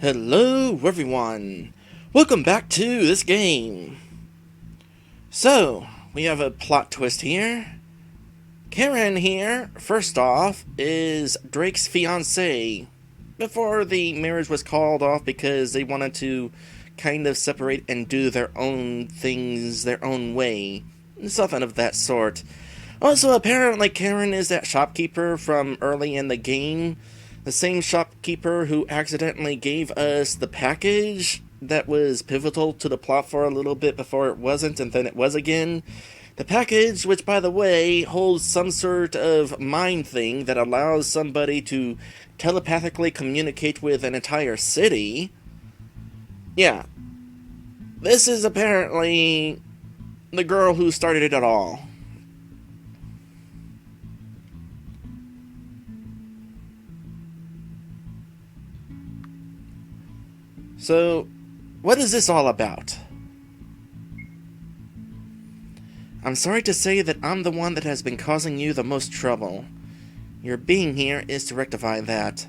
Hello everyone! Welcome back to this game! So, we have a plot twist here. Karen here, first off, is Drake's fiancée. Before the marriage was called off because they wanted to kind of separate and do their own things their own way. Something of that sort. Also, apparently Karen is that shopkeeper from early in the game. The same shopkeeper who accidentally gave us the package that was pivotal to the plot for a little bit before it wasn't, and then it was again. The package, which by the way, holds some sort of mind thing that allows somebody to telepathically communicate with an entire city. Yeah. This is apparently the girl who started it all. So, what is this all about? I'm sorry to say that I'm the one that has been causing you the most trouble. Your being here is to rectify that.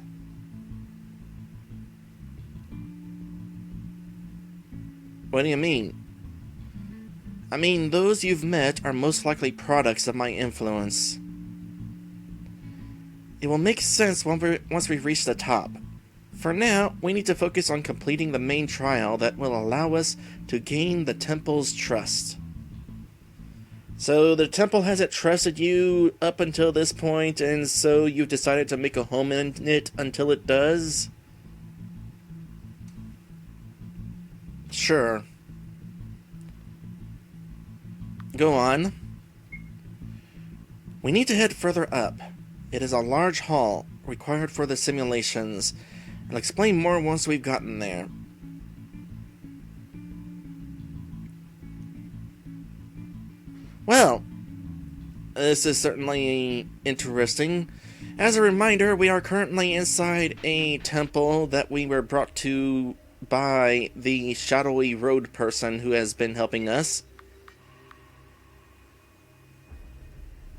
What do you mean? I mean, those you've met are most likely products of my influence. It will make sense once we reach the top. For now, we need to focus on completing the main trial that will allow us to gain the Temple's trust. So the Temple hasn't trusted you up until this point, and so you've decided to make a home in it until it does? Sure. Go on. We need to head further up. It is a large hall, required for the simulations. I'll explain more once we've gotten there. Well, this is certainly interesting. As a reminder, we are currently inside a temple that we were brought to by the shadowy road person who has been helping us.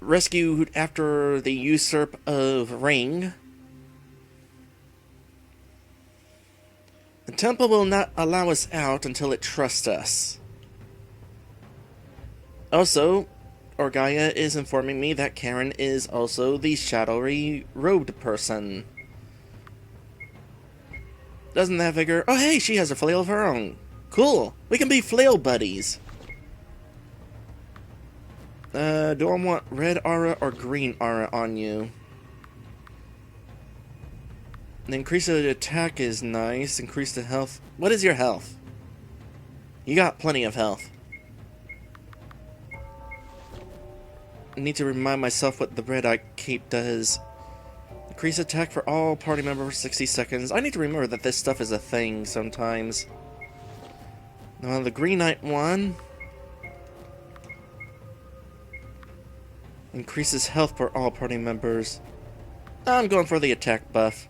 Rescued after the usurp of Ring. The temple will not allow us out until it trusts us. Also, Orgaia is informing me that Karen is also the shadowy robed person. Doesn't that figure? Oh hey, she has a flail of her own. Cool, we can be flail buddies. Do I want red aura or green aura on you? The increase of the attack is nice. Increase the health. What is your health? You got plenty of health. I need to remind myself what the red eye cape does. Increase attack for all party members for 60 seconds. I need to remember that this stuff is a thing sometimes. Now the green knight one increases health for all party members. I'm going for the attack buff.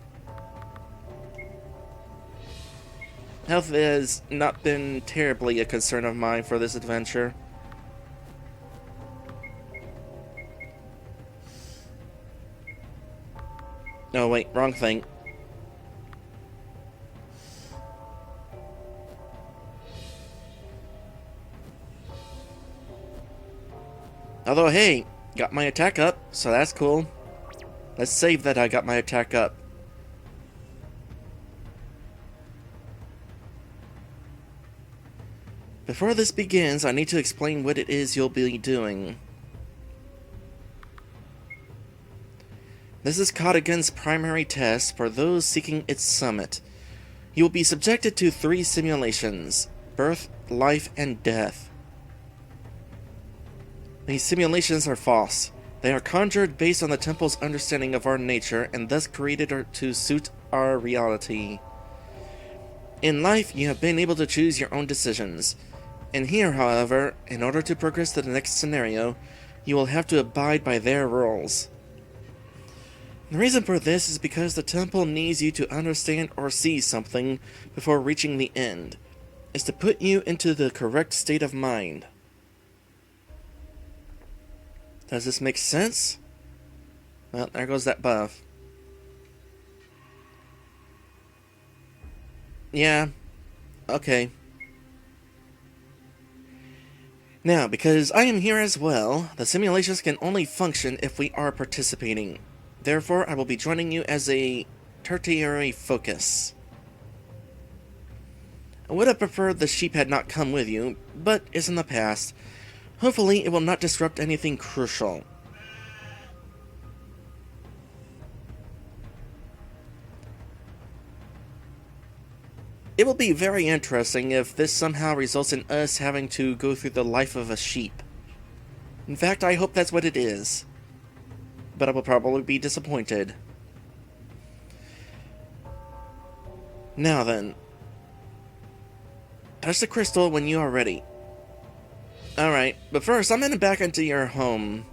Health has not been terribly a concern of mine for this adventure. Oh wait, wrong thing. Although hey, got my attack up, so that's cool. Let's save that I got my attack up. Before this begins, I need to explain what it is you'll be doing. This is Geiken's primary test for those seeking its summit. You will be subjected to 3 simulations: birth, life, and death. These simulations are false. They are conjured based on the Temple's understanding of our nature and thus created to suit our reality. In life, you have been able to choose your own decisions. And here, however, in order to progress to the next scenario, you will have to abide by their rules. The reason for this is because the Temple needs you to understand or see something before reaching the end. It's to put you into the correct state of mind. Does this make sense? Well, there goes that buff. Yeah, okay. Now, because I am here as well, the simulations can only function if we are participating. Therefore, I will be joining you as a tertiary focus. I would have preferred the sheep had not come with you, but it's in the past. Hopefully, it will not disrupt anything crucial. It will be very interesting if this somehow results in us having to go through the life of a sheep. In fact, I hope that's what it is. But I will probably be disappointed. Now then. Touch the crystal when you are ready. Alright, but first I'm heading back into your home.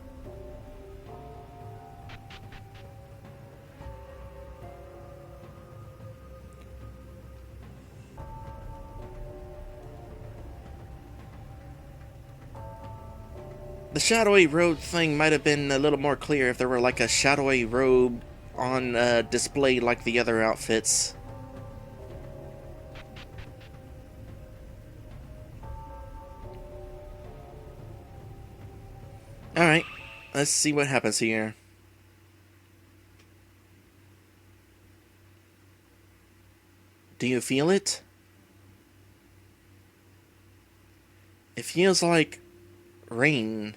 The shadowy robe thing might have been a little more clear if there were like a shadowy robe on display like the other outfits. Alright, let's see what happens here. Do you feel it? It feels like rain.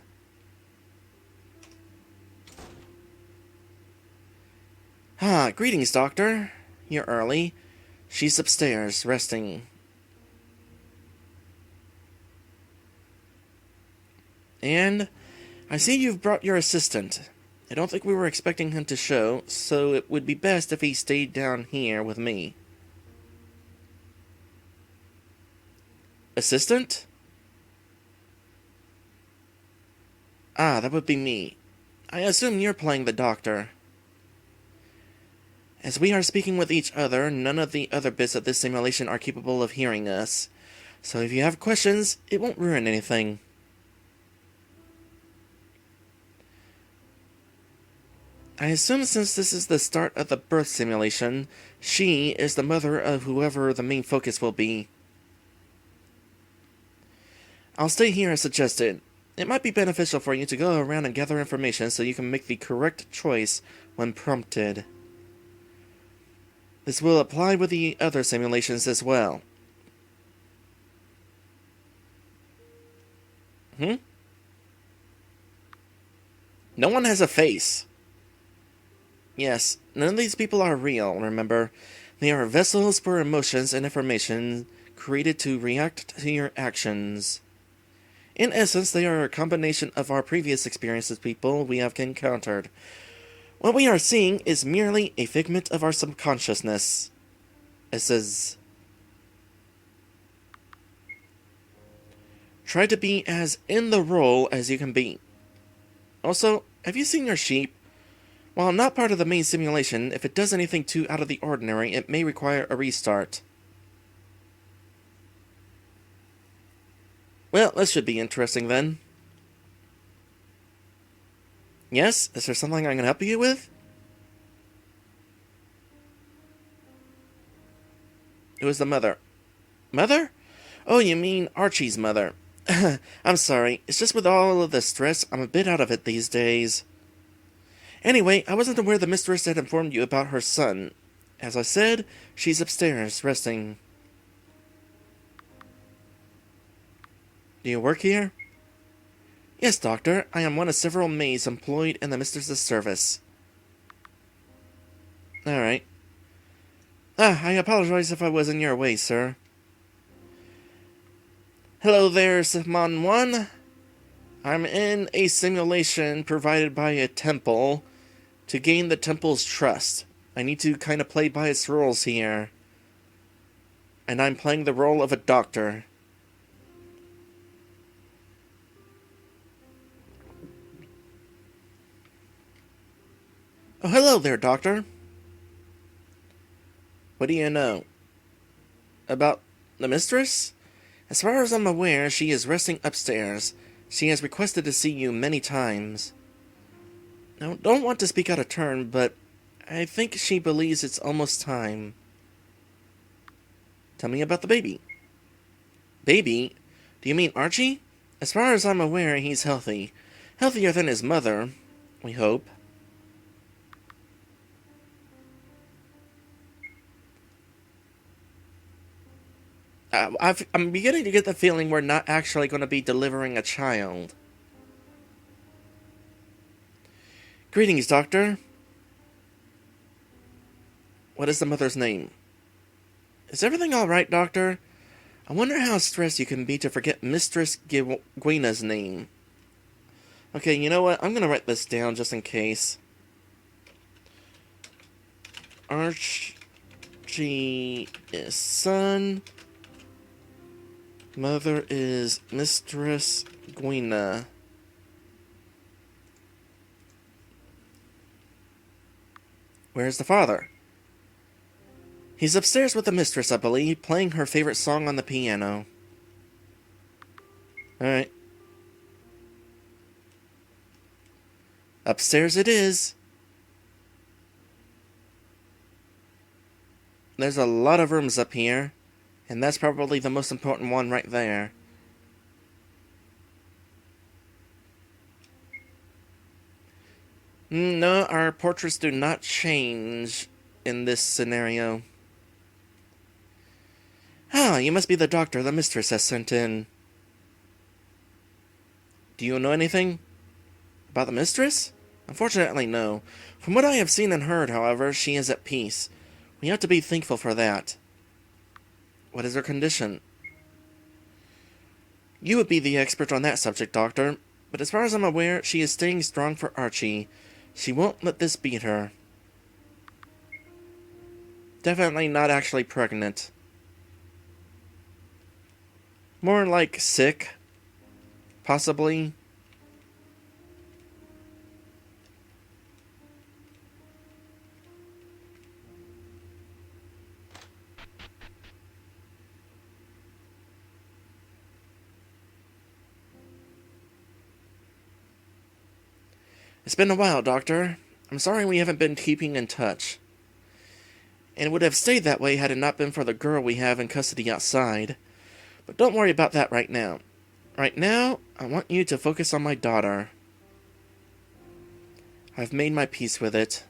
Ah, greetings, Doctor. You're early. She's upstairs, resting. And I see you've brought your assistant. I don't think we were expecting him to show, so it would be best if he stayed down here with me. Assistant? Ah, that would be me. I assume you're playing the doctor. As we are speaking with each other, none of the other bits of this simulation are capable of hearing us. So if you have questions, it won't ruin anything. I assume since this is the start of the birth simulation, she is the mother of whoever the main focus will be. I'll stay here as suggested. It might be beneficial for you to go around and gather information so you can make the correct choice when prompted. This will apply with the other simulations as well. No one has a face. Yes, none of these people are real, remember. They are vessels for emotions and information created to react to your actions. In essence, they are a combination of our previous experiences people we have encountered. What we are seeing is merely a figment of our subconsciousness. It says, try to be as in the role as you can be. Also, have you seen your sheep? While not part of the main simulation, if it does anything too out of the ordinary, it may require a restart. Well, this should be interesting then. Yes? Is there something I can help you with? It was the mother. Mother? Oh, you mean Archie's mother. I'm sorry, it's just with all of the stress, I'm a bit out of it these days. Anyway, I wasn't aware the mistress had informed you about her son. As I said, she's upstairs, resting. Do you work here? Yes, Doctor. I am one of several maids employed in the mistress's service. Alright. I apologize if I was in your way, sir. Hello there, Simon 1. I'm in a simulation provided by a temple to gain the temple's trust. I need to kind of play by its rules here. And I'm playing the role of a doctor. Oh, hello there, Doctor. What do you know? About the mistress? As far as I'm aware, she is resting upstairs. She has requested to see you many times. Now, don't want to speak out of turn, but I think she believes it's almost time. Tell me about the baby. Baby? Do you mean Archie? As far as I'm aware, he's healthy. Healthier than his mother, we hope. I'm beginning to get the feeling we're not actually going to be delivering a child. Greetings, Doctor. What is the mother's name? Is everything alright, Doctor? I wonder how stressed you can be to forget Mistress Gwena's name. Okay, you know what? I'm going to write this down just in case. Archie is son. Mother is Mistress Gwena. Where's the father? He's upstairs with the mistress, I believe, playing her favorite song on the piano. Alright. Upstairs it is. There's a lot of rooms up here, and that's probably the most important one right there. No, our portraits do not change in this scenario. Ah, you must be the doctor the mistress has sent in. Do you know anything about the mistress? Unfortunately, no. From what I have seen and heard, however, she is at peace. We have to be thankful for that. What is her condition? You would be the expert on that subject, Doctor, but as far as I'm aware, she is staying strong for Archie. She won't let this beat her. Definitely not actually pregnant. More like sick. Possibly. It's been a while, Doctor. I'm sorry we haven't been keeping in touch. And it would have stayed that way had it not been for the girl we have in custody outside. But don't worry about that right now. Right now, I want you to focus on my daughter. I've made my peace with it.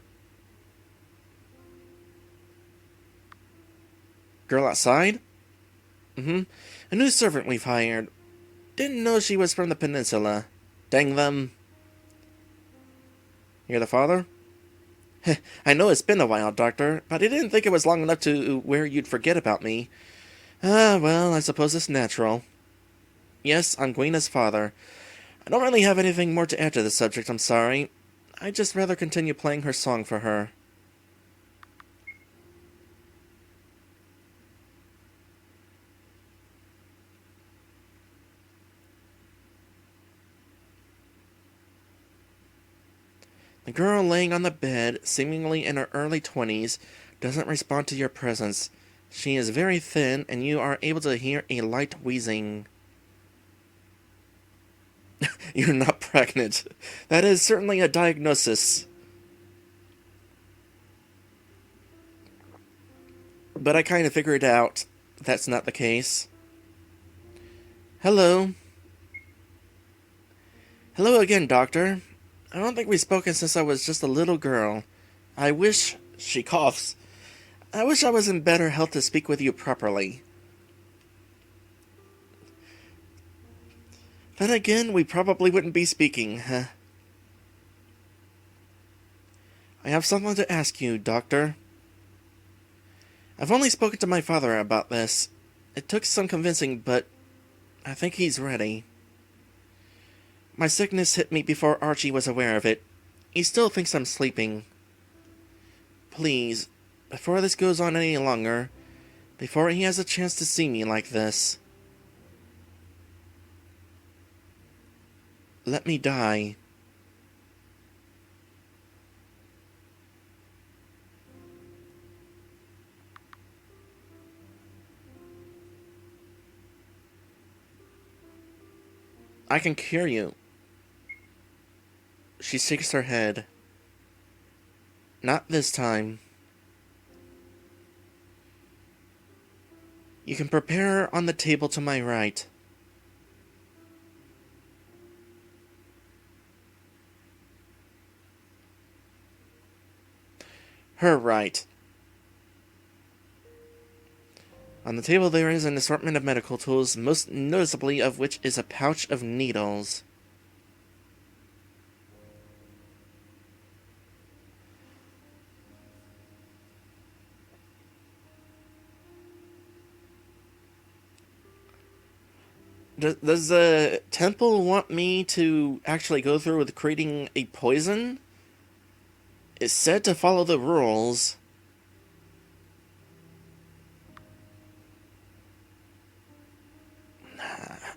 Girl outside? A new servant we've hired. Didn't know she was from the peninsula. Dang them. You're the father? I know it's been a while, Doctor, but I didn't think it was long enough to where you'd forget about me. Ah, well, I suppose it's natural. Yes, I'm Gwena's father. I don't really have anything more to add to the subject, I'm sorry. I'd just rather continue playing her song for her. The girl laying on the bed, seemingly in her early 20s, doesn't respond to your presence. She is very thin, and you are able to hear a light wheezing. You're not pregnant. That is certainly a diagnosis. But I kind of figured out that's not the case. Hello. Hello again, Doctor. I don't think we've spoken since I was just a little girl. I wish... She coughs. I wish I was in better health to speak with you properly. Then again, we probably wouldn't be speaking, huh? I have something to ask you, Doctor. I've only spoken to my father about this. It took some convincing, but I think he's ready. My sickness hit me before Archie was aware of it. He still thinks I'm sleeping. Please, before this goes on any longer, before he has a chance to see me like this, let me die. I can cure you. She shakes her head. Not this time. You can prepare on the table to my right. Her right. On the table there is an assortment of medical tools, most noticeably of which is a pouch of needles. Does the temple want me to actually go through with creating a poison? It's said to follow the rules.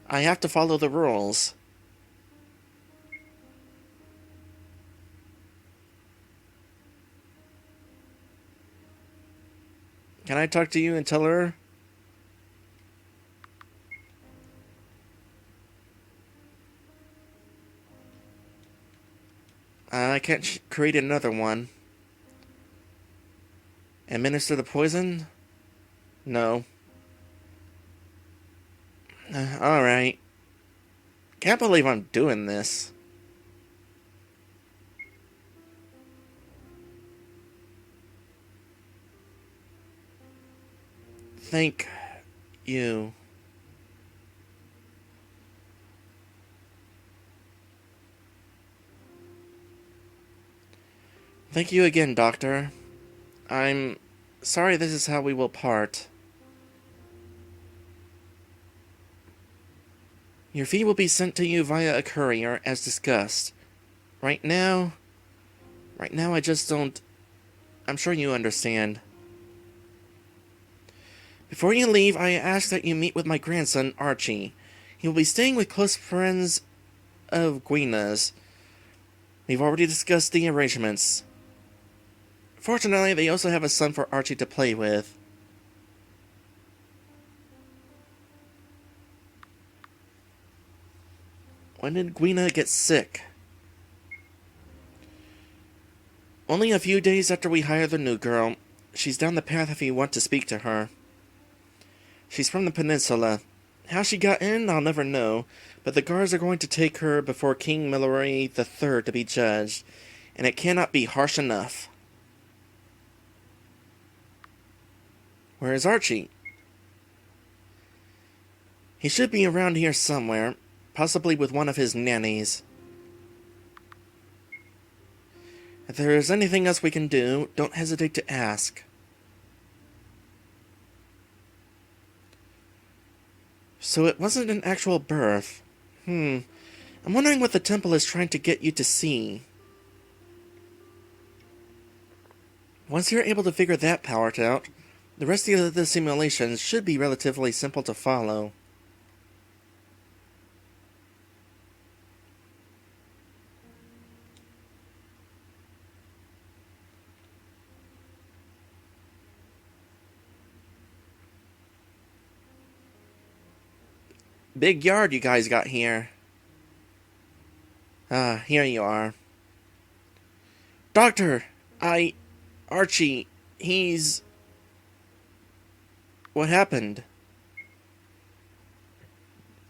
I have to follow the rules. Can I talk to you and tell her? I can't create another one. Administer the poison? No. Alright. Can't believe I'm doing this. Thank you. Thank you again, Doctor. I'm sorry this is how we will part. Your fee will be sent to you via a courier, as discussed. Right now, I just don't... I'm sure you understand. Before you leave, I ask that you meet with my grandson, Archie. He will be staying with close friends of Gwena's. We've already discussed the arrangements. Fortunately, they also have a son for Archie to play with. When did Gwena get sick? Only a few days after we hired the new girl. She's down the path if you want to speak to her. She's from the peninsula. How she got in, I'll never know, but the guards are going to take her before King Millory III to be judged, and it cannot be harsh enough. Where is Archie? He should be around here somewhere, possibly with one of his nannies. If there is anything else we can do, don't hesitate to ask. So it wasn't an actual birth. I'm wondering what the temple is trying to get you to see. Once you're able to figure that part out, the rest of the simulations should be relatively simple to follow. Big yard you guys got here. Here you are. Doctor! Archie, he's... What happened?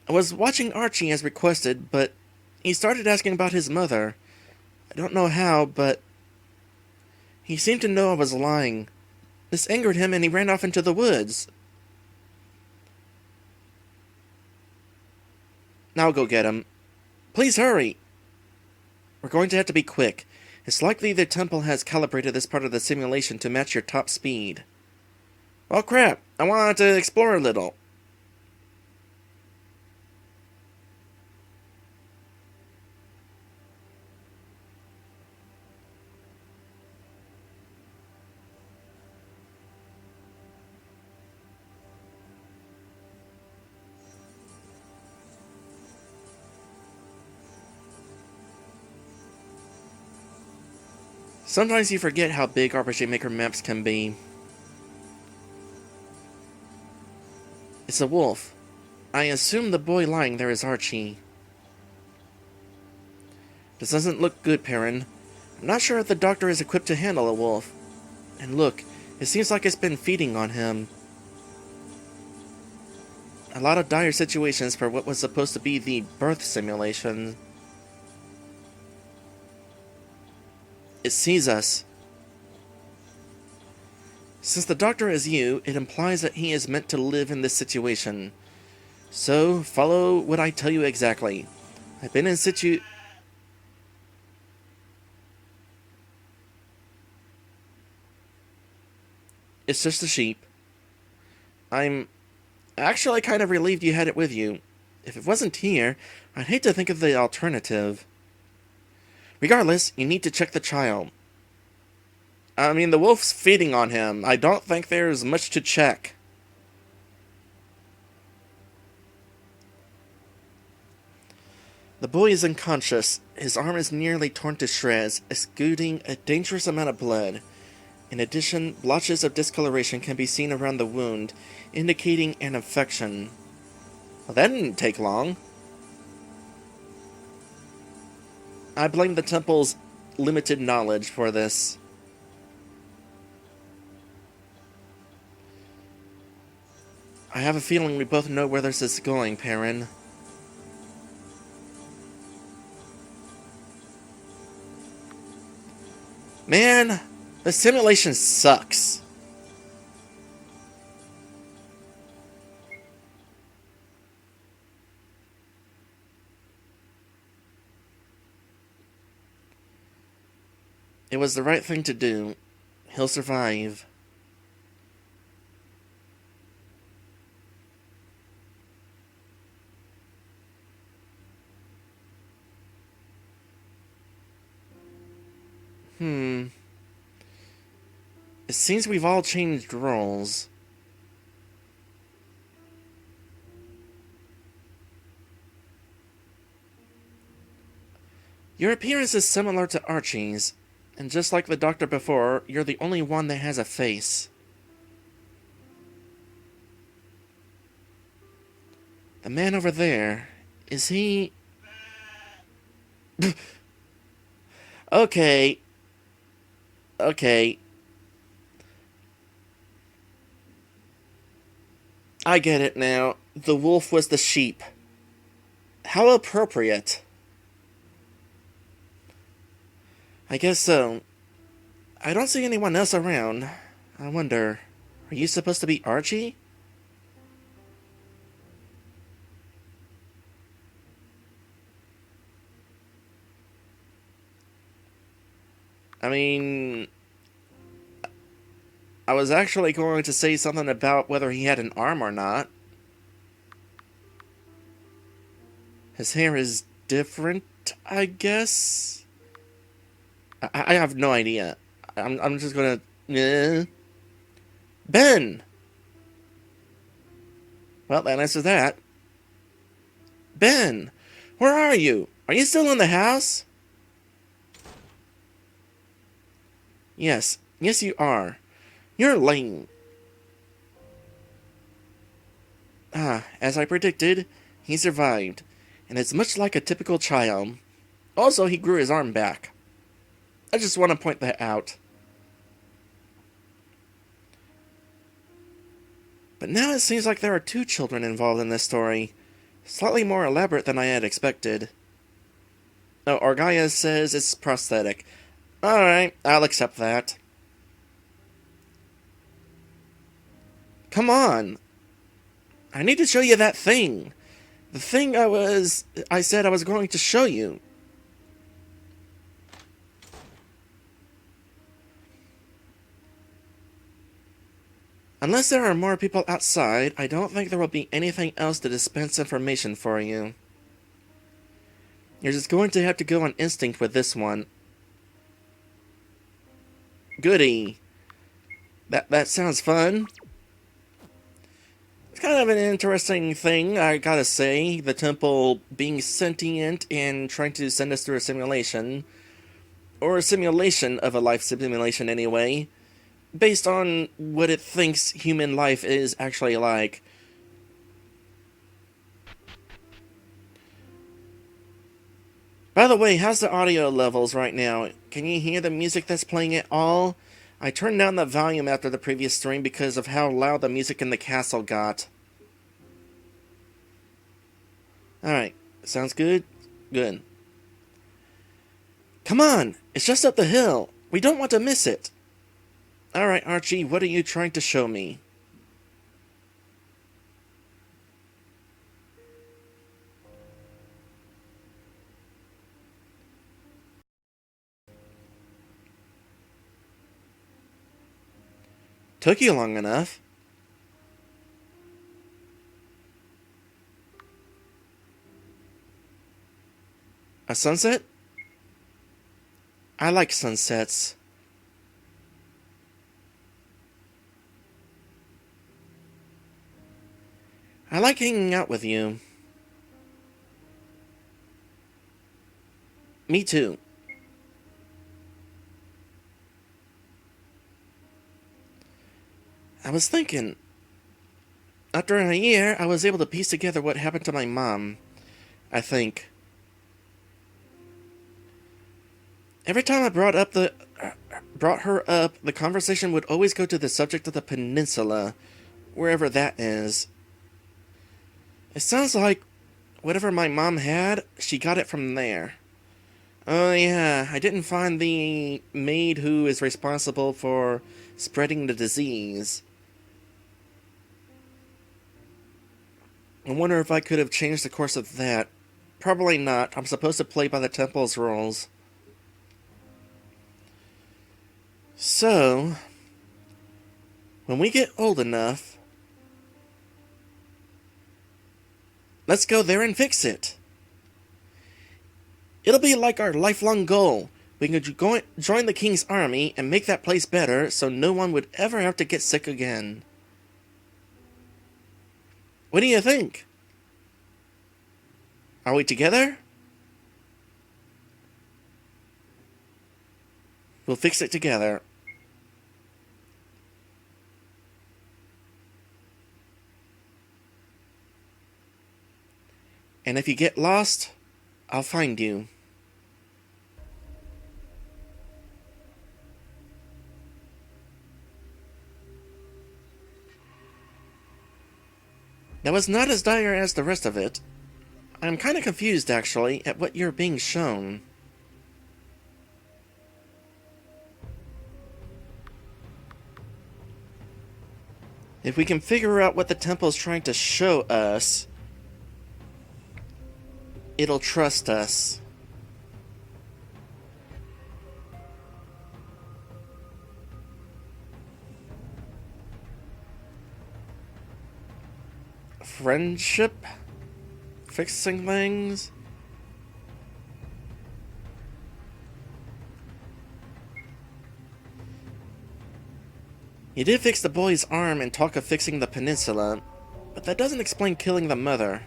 I was watching Archie as requested, but he started asking about his mother. I don't know how, but... He seemed to know I was lying. This angered him and he ran off into the woods. Now go get him. Please hurry! We're going to have to be quick. It's likely the temple has calibrated this part of the simulation to match your top speed. Oh crap, I wanted to explore a little. Sometimes you forget how big RPG Maker maps can be. It's a wolf. I assume the boy lying there is Archie. This doesn't look good, Perrin. I'm not sure if the doctor is equipped to handle a wolf. And look, it seems like it's been feeding on him. A lot of dire situations for what was supposed to be the birth simulation. It sees us. Since the doctor is you, it implies that he is meant to live in this situation. So, follow what I tell you exactly. I've been in It's just a sheep. I'm actually kind of relieved you had it with you. If it wasn't here, I'd hate to think of the alternative. Regardless, you need to check the child. I mean, the wolf's feeding on him. I don't think there's much to check. The boy is unconscious. His arm is nearly torn to shreds, exuding a dangerous amount of blood. In addition, blotches of discoloration can be seen around the wound, indicating an infection. Well, that didn't take long. I blame the temple's limited knowledge for this. I have a feeling we both know where this is going, Perrin. Man, the simulation sucks. It was the right thing to do. He'll survive. It seems we've all changed roles. Your appearance is similar to Archie's, and just like the doctor before, you're the only one that has a face. The man over there, is he... Okay. I get it now. The wolf was the sheep. How appropriate. I guess so. I don't see anyone else around. I wonder, are you supposed to be Archie? I mean, I was actually going to say something about whether he had an arm or not. His hair is different, I guess? I have no idea. I'm just gonna... Ben! Well, that answers that. Ben! Where are you? Are you still in the house? Yes you are. You're lame. As I predicted, he survived, and it's much like a typical child. Also, he grew his arm back. I just want to point that out. But now it seems like there are two children involved in this story. Slightly more elaborate than I had expected. Oh, Argaia says it's prosthetic. Alright, I'll accept that. Come on! I need to show you that thing. The thing I said I was going to show you. Unless there are more people outside, I don't think there will be anything else to dispense information for you. You're just going to have to go on instinct with this one. Goody. That sounds fun. It's kind of an interesting thing, I gotta say. The temple being sentient and trying to send us through a simulation. Or a simulation of a life simulation anyway. Based on what it thinks human life is actually like. By the way, how's the audio levels right now? Can you hear the music that's playing at all? I turned down the volume after the previous stream because of how loud the music in the castle got. Alright, sounds good? Good. Come on! It's just up the hill! We don't want to miss it! Alright, Archie, what are you trying to show me? Took you long enough. A sunset? I like sunsets. I like hanging out with you. Me too. I was thinking, after a year, I was able to piece together what happened to my mom, I think. Every time I brought her up, the conversation would always go to the subject of the peninsula, wherever that is. It sounds like whatever my mom had, she got it from there. Oh yeah, I didn't find the maid who is responsible for spreading the disease. I wonder if I could have changed the course of that. Probably not. I'm supposed to play by the temple's rules. So, when we get old enough, let's go there and fix it. It'll be like our lifelong goal. We can join the king's army and make that place better so no one would ever have to get sick again. What do you think? Are we together? We'll fix it together. And if you get lost, I'll find you. That was not as dire as the rest of it. I'm kind of confused, actually, at what you're being shown. If we can figure out what the temple's trying to show us, it'll trust us. Friendship? Fixing things? You did fix the boy's arm and talk of fixing the peninsula, but that doesn't explain killing the mother.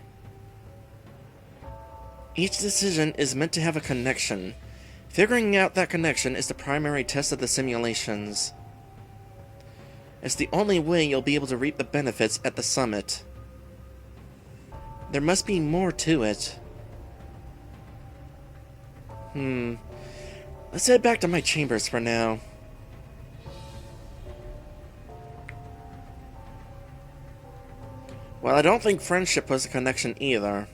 Each decision is meant to have a connection. Figuring out that connection is the primary test of the simulations. It's the only way you'll be able to reap the benefits at the summit. There must be more to it. Let's head back to my chambers for now. Well, I don't think friendship was a connection either.